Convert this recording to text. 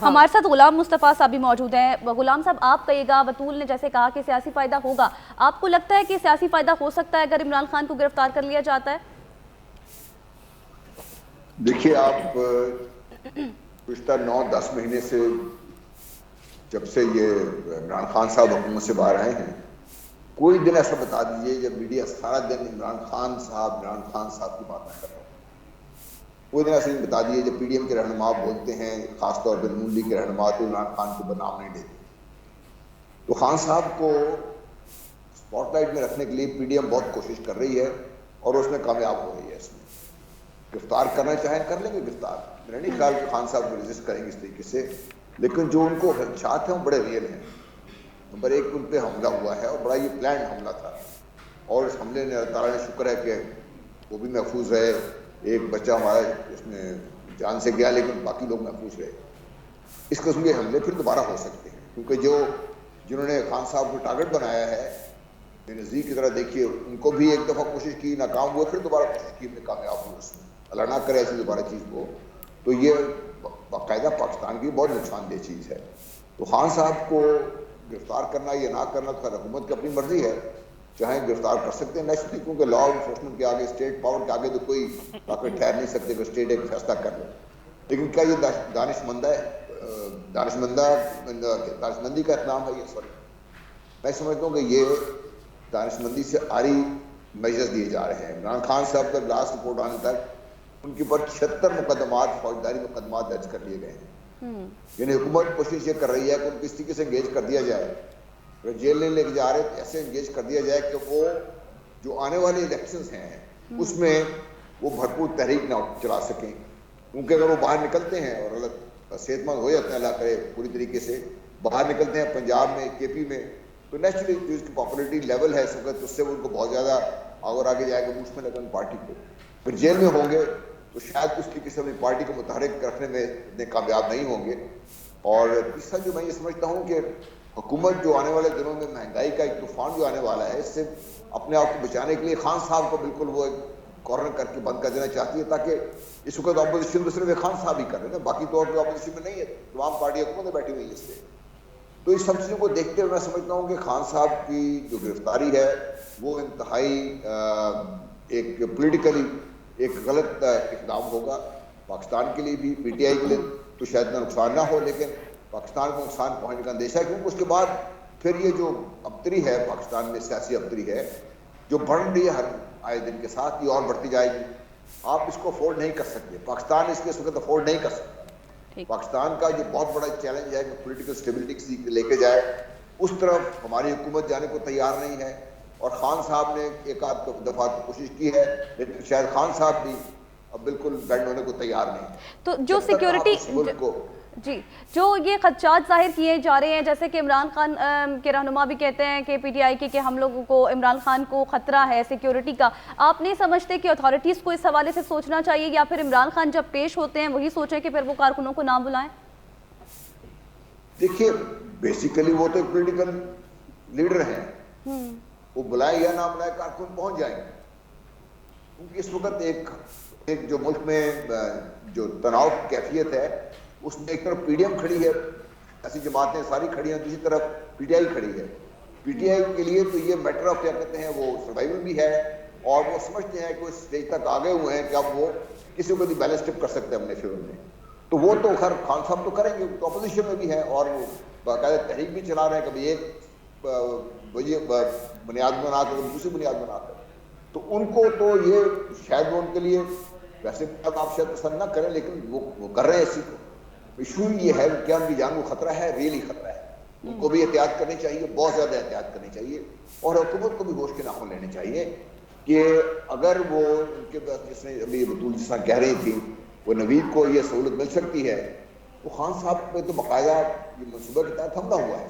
ہمارے ساتھ غلام مصطفیٰ صاحب بھی موجود ہیں. غلام صاحب آپ کہیے گا, بطول نے جیسے کہا کہ سیاسی فائدہ ہوگا, آپ کو لگتا ہے کہ سیاسی فائدہ ہو سکتا ہے اگر عمران خان کو گرفتار کر لیا جاتا ہے؟ دیکھیے آپ گزشتہ 9-10 مہینے سے جب سے یہ عمران خان صاحب حکومت سے باہر آئے ہیں, کوئی دن ایسا بتا دیجئے جب میڈیا سارا دن عمران خان صاحب کی بات نہ کر رہا ہو. کوئی دن ایسا نہیں بتا دیجئے جب پی ڈی ایم کے رہنما بولتے ہیں, خاص طور پر نون لیگ کے رہنما, تو عمران خان کو بدنام نہیں دیتے. تو خان صاحب کو اسپاٹ لائٹ میں رکھنے کے لیے پی ڈی ایم بہت کوشش کر رہی ہے اور اس میں کامیاب ہو رہی ہے. اس میں گرفتار کرنا چاہیں کر لیں گے گرفتار, میرا نہیں خیال کہ خان صاحب کو ریزسٹ کریں گے اس طریقے سے, لیکن جو ان کو خدشات ہیں وہ بڑے ریئل ہیں. نمبر 1 ان پہ حملہ ہوا ہے اور بڑا یہ پلانڈ حملہ تھا, اور اس حملے نے اللہ تعالیٰ نے شکر ہے کہ وہ بھی محفوظ رہے. ایک بچہ ہمارا اس میں جان سے گیا لیکن باقی لوگ محفوظ رہے. اس قسم کے حملے پھر دوبارہ ہو سکتے ہیں, کیونکہ جنہوں نے خان صاحب کو ٹارگٹ بنایا ہے بے نظیر کی طرح, دیکھیے ان کو بھی ایک دفعہ کوشش کی, ناکام ہوئے, پھر دوبارہ کوشش کی, میں کامیاب ہوں. اس میں اللہ نہ کرے ایسی دوبارہ چیز کو, تو یہ باقاعدہ پاکستان کی بہت نقصان دہ چیز ہے. تو خان صاحب کو گرفتار کرنا یا نہ کرنا تو حکومت کی اپنی مرضی ہے, چاہیں گرفتار کر سکتے ہیں نیشنلی, کیونکہ لا انفورسمنٹ کے آگے, اسٹیٹ پاور کے آگے تو کوئی طاقت ٹھہر نہیں سکتے کہ اسٹیٹ ایک فیصلہ کر لے. لیکن کیا یہ دانشمندی کا اقدام ہے؟ یہ میں سمجھتا ہوں کہ یہ دانشمندی سے آری میجرز دیے جا رہے ہیں. عمران خان صاحب کا لاسٹ رپورٹ آنے تک ان کے اوپر 76 مقدمات, فوجداری مقدمات درج کر لیے گئے ہیں. یعنی حکومت کوشش یہ کر رہی ہے کہ ان کو اس طریقے سے انگیج کر دیا جائے, اگر جیل نہیں لے کے جا رہے تو ایسے انگیج کر دیا جائے کہ وہ جو آنے والے الیکشنز ہیں اس میں وہ بھرپور تحریک نہ چلا سکیں. کیونکہ اگر وہ باہر نکلتے ہیں اور اللہ صحت مند ہو جاتے ہیں, اللہ کرے پوری طریقے سے باہر نکلتے ہیں پنجاب میں, کے پی میں, تو نیچرلی جو اس کی پاپولیٹی لیول ہے اس وقت, اس سے ان کو بہت زیادہ اور آگے جائے گا بوسٹ میں لگن پارٹی کو. پھر جیل میں ہوں گے تو شاید اس طریقے سے اپنی پارٹی کو متحرک رکھنے میں اتنے کامیاب نہیں ہوں گے. اور تیسرا جو میں یہ سمجھتا ہوں کہ حکومت جو آنے والے دنوں میں مہنگائی کا ایک طوفان جو آنے والا ہے, اس سے اپنے آپ کو بچانے کے لیے خان صاحب کو بالکل وہ ایک کارنر کر کے بند کر دینا چاہتی ہے, تاکہ اس وقت اپوزیشن تو صرف خان صاحب ہی کر رہے ہیں, باقی طور پہ اپوزیشن میں نہیں ہے, تمام پارٹی حکومت میں بیٹھی ہوئی ہے اس سے. تو اس سب چیزوں کو دیکھتے ہوئے میں سمجھتا ہوں کہ خان صاحب کی جو گرفتاری ہے وہ انتہائی ایک پولیٹیکلی ایک غلط اقدام ہوگا پاکستان کے لیے بھی. پی ٹی آئی کے لیے تو شاید اتنا نقصان نہ ہو, لیکن پاکستان کو نقصان پہنچنے کا اندیشہ ہے, کیونکہ اس کے بعد پھر یہ جو ابتری ہے پاکستان میں, سیاسی ابتری ہے جو بڑھ رہی ہے ہر آئے دن کے ساتھ, یہ اور بڑھتی جائے گی. آپ اس کو افورڈ نہیں کر سکتے, پاکستان اس کے اس وقت افورڈ نہیں کر سکتا. پاکستان کا جو بہت بڑا چیلنج ہے کہ پولیٹیکل اسٹیبلٹی لے کے جائے, اس طرف ہماری حکومت جانے کو تیار نہیں ہے. اور خان صاحب نے ایک آدھ دفعہ کوشش کی ہے, لیکن شاید خان صاحب بھی اب بالکل بینڈ ہونے کو تیار نہیں. تو جو سیکیورٹی جو یہ خدشات ظاہر کیے جا رہے ہیں, جیسے کہ عمران خان کے رہنما بھی کہتے ہیں کہ پی ٹی آئی کے کہ ہم لوگوں کو عمران خان کو خطرہ ہے سیکیورٹی کا, آپ نہیں سمجھتے کہ اتھارٹیز کو اس حوالے سے سوچنا چاہیے, یا پھر عمران خان جب پیش ہوتے ہیں وہی سوچیں کہ پھر وہ کارکنوں کو نہ بلائیں؟ دیکھیے بیسیکلی وہ تو ایک پولیٹیکل لیڈر ہیں, وہ بلائے یا نہ بلائے کارکن پہنچ جائیں گے. کیونکہ اس وقت ایک جو ملک میں جو تناؤ کی کیفیت ہے, اس میں ایک طرف پی ڈی ایم کھڑی ہے, ایسی جماعتیں ساری کھڑی ہیں, دوسری طرف پی ٹی آئی کھڑی ہے. پی ٹی آئی کے لیے تو یہ میٹر آف کیا کہتے ہیں وہ سروائیول بھی ہے, اور وہ سمجھتے ہیں کہ اس اسٹیج تک آگے ہوئے ہیں کہ اب وہ کسی کو بھی بیلنس ٹپ کر سکتے ہیں اپنے فیور میں. تو وہ تو خیر خان صاحب تو کریں گے, تو اپوزیشن میں بھی ہیں اور وہ باقاعدہ تحریک بھی چلا رہے ہیں, کبھی ایک بنیاد بنا کر دوسری بنیاد بنا کر. تو ان کو تو یہ شاید وہ ان کے لیے ویسے آپ شاید پسند نہ کریں, لیکن وہ کر رہے ہیں اسی کو. ایشو یہ ہے کیا ان کی جان کو خطرہ ہے, ریئلی خطرہ ہے. ان کو بھی احتیاط کرنی چاہیے, بہت زیادہ احتیاط کرنی چاہیے, اور حکومت کو بھی ہوش کے ناخن لینے چاہیے کہ اگر وہ ان کے پاس, جس نے ابھی بطول جس طرح کہہ رہی تھی, وہ نوید کو یہ سہولت مل سکتی ہے, وہ خان صاحب پہ تو باقاعدہ یہ منصوبہ کے تحت حملہ ہوا ہے.